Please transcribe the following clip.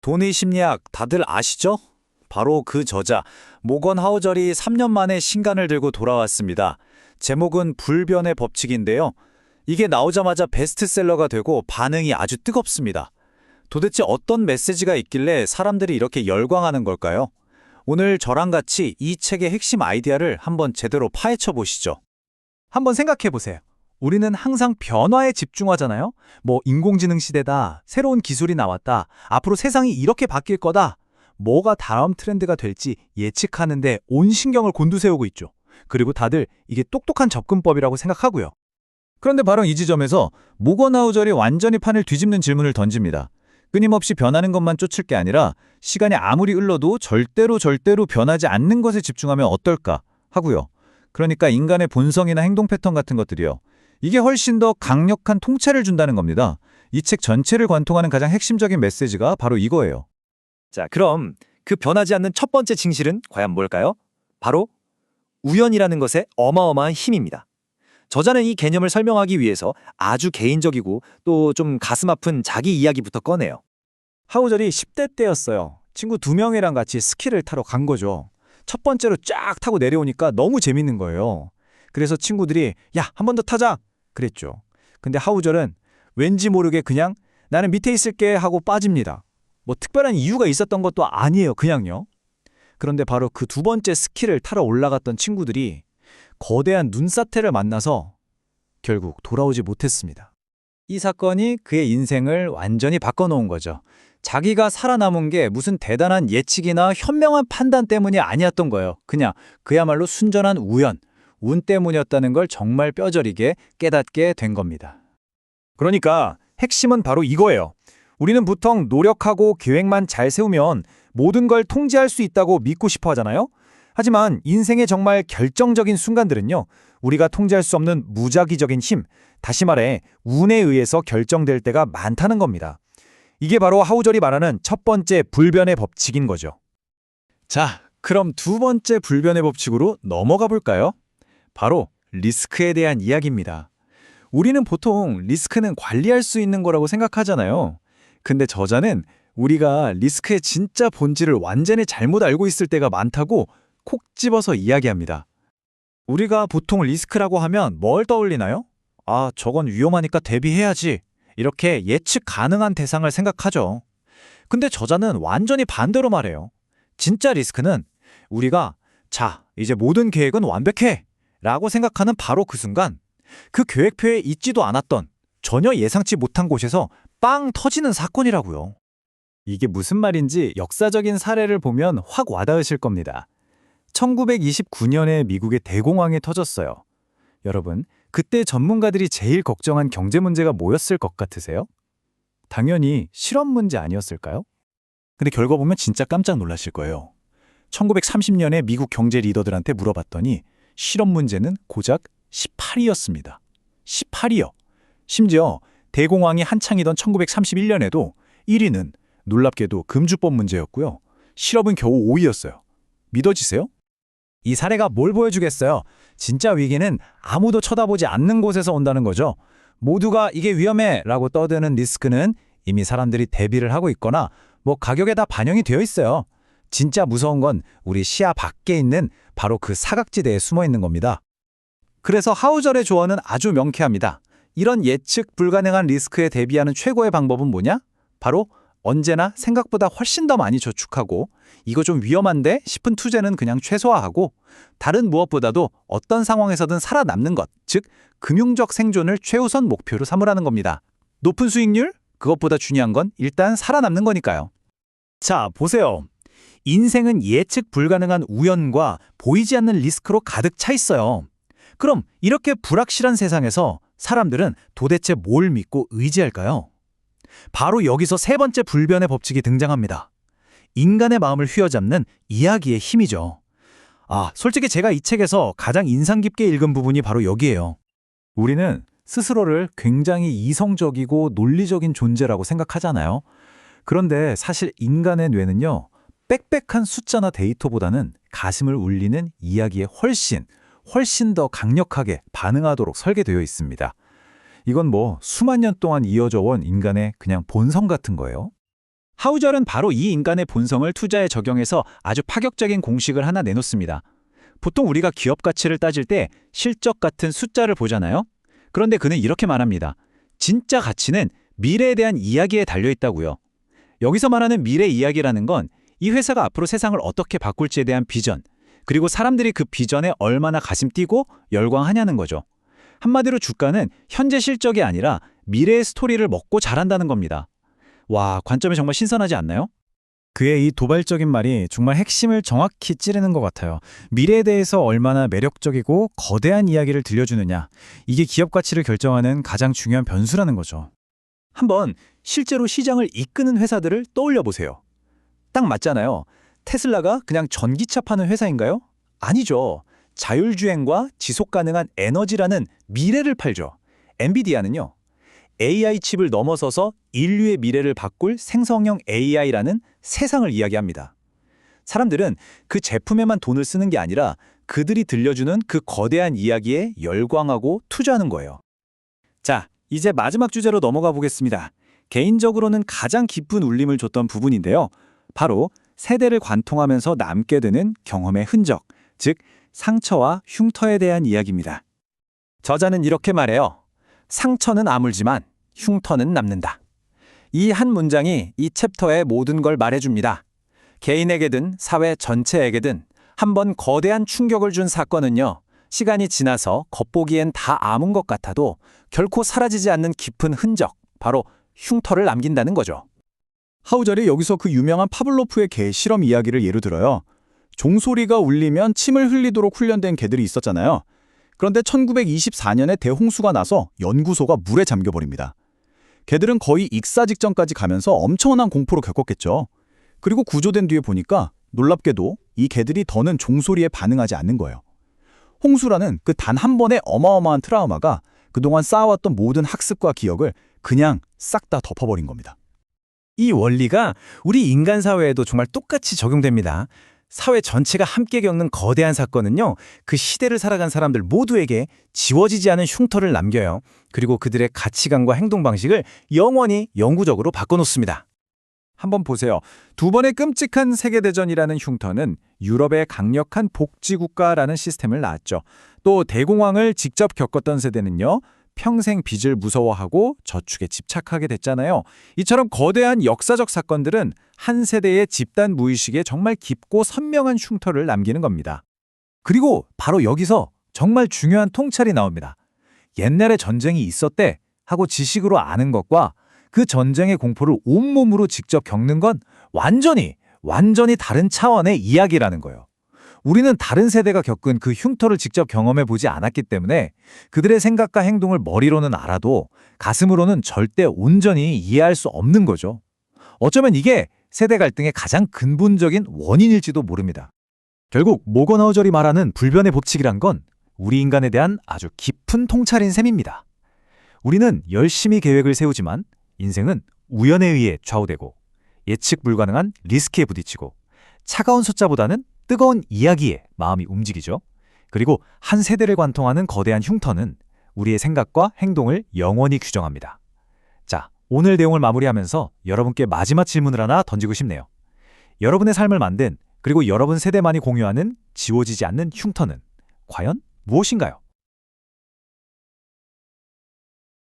돈의 심리학 다들 아시죠? 바로 그 저자 모건 하우절이 3년 만에 신간을 들고 돌아왔습니다. 제목은 불변의 법칙인데요. 이게 나오자마자 베스트셀러가 되고 반응이 아주 뜨겁습니다. 도대체 어떤 메시지가 있길래 사람들이 이렇게 열광하는 걸까요? 오늘 저랑 같이 이 책의 핵심 아이디어를 한번 제대로 파헤쳐 보시죠. 한번 생각해 보세요. 우리는 항상 변화에 집중하잖아요. 인공지능 시대다, 새로운 기술이 나왔다, 앞으로 세상이 이렇게 바뀔 거다. 뭐가 다음 트렌드가 될지 예측하는데 온 신경을 곤두세우고 있죠. 그리고 다들 이게 똑똑한 접근법이라고 생각하고요. 그런데 바로 이 지점에서 모건 하우절이 완전히 판을 뒤집는 질문을 던집니다. 끊임없이 변하는 것만 쫓을 게 아니라 시간이 아무리 흘러도 절대로 변하지 않는 것에 집중하면 어떨까 하고요. 그러니까 인간의 본성이나 행동 패턴 같은 것들이요. 이게 훨씬 더 강력한 통찰을 준다는 겁니다. 이 책 전체를 관통하는 가장 핵심적인 메시지가 바로 이거예요. 자, 그럼 그 변하지 않는 첫 번째 진실은 과연 뭘까요? 바로 우연이라는 것의 어마어마한 힘입니다. 저자는 이 개념을 설명하기 위해서 아주 개인적이고 또 좀 가슴 아픈 자기 이야기부터 꺼내요. 하우절이 10대 때였어요. 친구 2명이랑 같이 스키를 타러 간 거죠. 첫 번째로 쫙 타고 내려오니까 너무 재밌는 거예요. 그래서 친구들이 야, 한 번 더 타자! 그랬죠. 근데 하우절은 왠지 모르게 그냥 나는 밑에 있을게 하고 빠집니다. 특별한 이유가 있었던 것도 아니에요. 그냥요. 그런데 바로 그 두 번째 스키를 타러 올라갔던 친구들이 거대한 눈사태를 만나서 결국 돌아오지 못했습니다. 이 사건이 그의 인생을 완전히 바꿔놓은 거죠. 자기가 살아남은 게 무슨 대단한 예측이나 현명한 판단 때문이 아니었던 거예요. 그냥 그야말로 순전한 우연, 운 때문이었다는 걸 정말 뼈저리게 깨닫게 된 겁니다. 그러니까 핵심은 바로 이거예요. 우리는 보통 노력하고 계획만 잘 세우면 모든 걸 통제할 수 있다고 믿고 싶어 하잖아요. 하지만 인생의 정말 결정적인 순간들은요, 우리가 통제할 수 없는 무작위적인 힘, 다시 말해 운에 의해서 결정될 때가 많다는 겁니다. 이게 바로 하우절이 말하는 첫 번째 불변의 법칙인 거죠. 자, 그럼 두 번째 불변의 법칙으로 넘어가 볼까요? 바로 리스크에 대한 이야기입니다. 우리는 보통 리스크는 관리할 수 있는 거라고 생각하잖아요. 근데 저자는 우리가 리스크의 진짜 본질을 완전히 잘못 알고 있을 때가 많다고 콕 집어서 이야기합니다. 우리가 보통 리스크라고 하면 뭘 떠올리나요? 아, 저건 위험하니까 대비해야지. 이렇게 예측 가능한 대상을 생각하죠. 근데 저자는 완전히 반대로 말해요. 진짜 리스크는 우리가 자, 이제 모든 계획은 완벽해 라고 생각하는 바로 그 순간 그 계획표에 있지도 않았던 전혀 예상치 못한 곳에서 빵 터지는 사건이라고요. 이게 무슨 말인지 역사적인 사례를 보면 확 와닿으실 겁니다. 1929년에 미국의 대공황이 터졌어요. 여러분, 그때 전문가들이 제일 걱정한 경제 문제가 뭐였을 것 같으세요? 당연히 실업 문제 아니었을까요? 근데 결과 보면 진짜 깜짝 놀라실 거예요. 1930년에 미국 경제 리더들한테 물어봤더니 실업 문제는 고작 18위였습니다. 18위요. 심지어 대공황이 한창이던 1931년에도 1위는 놀랍게도 금주법 문제였고요. 실업은 겨우 5위였어요. 믿어지세요? 이 사례가 뭘 보여주겠어요? 진짜 위기는 아무도 쳐다보지 않는 곳에서 온다는 거죠. 모두가 이게 위험해 라고 떠드는 리스크는 이미 사람들이 대비를 하고 있거나 가격에 다 반영이 되어 있어요. 진짜 무서운 건 우리 시야 밖에 있는 바로 그 사각지대에 숨어 있는 겁니다. 그래서 하우절의 조언은 아주 명쾌합니다. 이런 예측 불가능한 리스크에 대비하는 최고의 방법은 뭐냐? 바로 언제나 생각보다 훨씬 더 많이 저축하고 이거 좀 위험한데 싶은 투자는 그냥 최소화하고 다른 무엇보다도 어떤 상황에서든 살아남는 것, 즉 금융적 생존을 최우선 목표로 삼으라는 겁니다. 높은 수익률? 그것보다 중요한 건 일단 살아남는 거니까요. 자, 보세요. 인생은 예측 불가능한 우연과 보이지 않는 리스크로 가득 차 있어요. 그럼 이렇게 불확실한 세상에서 사람들은 도대체 뭘 믿고 의지할까요? 바로 여기서 세 번째 불변의 법칙이 등장합니다. 인간의 마음을 휘어잡는 이야기의 힘이죠. 솔직히 제가 이 책에서 가장 인상 깊게 읽은 부분이 바로 여기예요. 우리는 스스로를 굉장히 이성적이고 논리적인 존재라고 생각하잖아요. 그런데 사실 인간의 뇌는요, 빽빽한 숫자나 데이터보다는 가슴을 울리는 이야기에 훨씬 더 강력하게 반응하도록 설계되어 있습니다. 이건 수만 년 동안 이어져 온 인간의 그냥 본성 같은 거예요. 하우절은 바로 이 인간의 본성을 투자에 적용해서 아주 파격적인 공식을 하나 내놓습니다. 보통 우리가 기업 가치를 따질 때 실적 같은 숫자를 보잖아요. 그런데 그는 이렇게 말합니다. 진짜 가치는 미래에 대한 이야기에 달려있다고요. 여기서 말하는 미래 이야기라는 건 이 회사가 앞으로 세상을 어떻게 바꿀지에 대한 비전, 그리고 사람들이 그 비전에 얼마나 가슴 뛰고 열광하냐는 거죠. 한마디로 주가는 현재 실적이 아니라 미래의 스토리를 먹고 자란다는 겁니다. 와, 관점이 정말 신선하지 않나요? 그의 이 도발적인 말이 정말 핵심을 정확히 찌르는 것 같아요. 미래에 대해서 얼마나 매력적이고 거대한 이야기를 들려주느냐. 이게 기업 가치를 결정하는 가장 중요한 변수라는 거죠. 한번 실제로 시장을 이끄는 회사들을 떠올려 보세요. 딱 맞잖아요. 테슬라가 그냥 전기차 파는 회사인가요? 아니죠. 자율주행과 지속가능한 에너지라는 미래를 팔죠. 엔비디아는요. AI 칩을 넘어서서 인류의 미래를 바꿀 생성형 AI라는 세상을 이야기합니다. 사람들은 그 제품에만 돈을 쓰는 게 아니라 그들이 들려주는 그 거대한 이야기에 열광하고 투자하는 거예요. 자, 이제 마지막 주제로 넘어가 보겠습니다. 개인적으로는 가장 깊은 울림을 줬던 부분인데요. 바로 세대를 관통하면서 남게 되는 경험의 흔적, 즉 상처와 흉터에 대한 이야기입니다. 저자는 이렇게 말해요. 상처는 아물지만 흉터는 남는다. 이 한 문장이 이 챕터의 모든 걸 말해줍니다. 개인에게든 사회 전체에게든 한번 거대한 충격을 준 사건은요. 시간이 지나서 겉보기엔 다 아문 것 같아도 결코 사라지지 않는 깊은 흔적, 바로 흉터를 남긴다는 거죠. 하우절이 여기서 그 유명한 파블로프의 개 실험 이야기를 예로 들어요. 종소리가 울리면 침을 흘리도록 훈련된 개들이 있었잖아요. 그런데 1924년에 대홍수가 나서 연구소가 물에 잠겨버립니다. 개들은 거의 익사 직전까지 가면서 엄청난 공포를 겪었겠죠. 그리고 구조된 뒤에 보니까 놀랍게도 이 개들이 더는 종소리에 반응하지 않는 거예요. 홍수라는 그 단 한 번의 어마어마한 트라우마가 그동안 쌓아왔던 모든 학습과 기억을 그냥 싹 다 덮어버린 겁니다. 이 원리가 우리 인간 사회에도 정말 똑같이 적용됩니다. 사회 전체가 함께 겪는 거대한 사건은요, 그 시대를 살아간 사람들 모두에게 지워지지 않은 흉터를 남겨요. 그리고 그들의 가치관과 행동 방식을 영원히 영구적으로 바꿔놓습니다. 한번 보세요. 두 번의 끔찍한 세계대전이라는 흉터는 유럽의 강력한 복지국가라는 시스템을 낳았죠. 또 대공황을 직접 겪었던 세대는요, 평생 빚을 무서워하고 저축에 집착하게 됐잖아요. 이처럼 거대한 역사적 사건들은 한 세대의 집단 무의식에 정말 깊고 선명한 흉터를 남기는 겁니다. 그리고 바로 여기서 정말 중요한 통찰이 나옵니다. 옛날에 전쟁이 있었대 하고 지식으로 아는 것과 그 전쟁의 공포를 온몸으로 직접 겪는 건 완전히 다른 차원의 이야기라는 거예요. 우리는 다른 세대가 겪은 그 흉터를 직접 경험해 보지 않았기 때문에 그들의 생각과 행동을 머리로는 알아도 가슴으로는 절대 온전히 이해할 수 없는 거죠. 어쩌면 이게 세대 갈등의 가장 근본적인 원인일지도 모릅니다. 결국 모건하우절이 말하는 불변의 법칙이란 건 우리 인간에 대한 아주 깊은 통찰인 셈입니다. 우리는 열심히 계획을 세우지만 인생은 우연에 의해 좌우되고 예측 불가능한 리스크에 부딪히고 차가운 숫자보다는 뜨거운 이야기에 마음이 움직이죠. 그리고 한 세대를 관통하는 거대한 흉터는 우리의 생각과 행동을 영원히 규정합니다. 자, 오늘 내용을 마무리하면서 여러분께 마지막 질문을 하나 던지고 싶네요. 여러분의 삶을 만든 그리고 여러분 세대만이 공유하는 지워지지 않는 흉터는 과연 무엇인가요?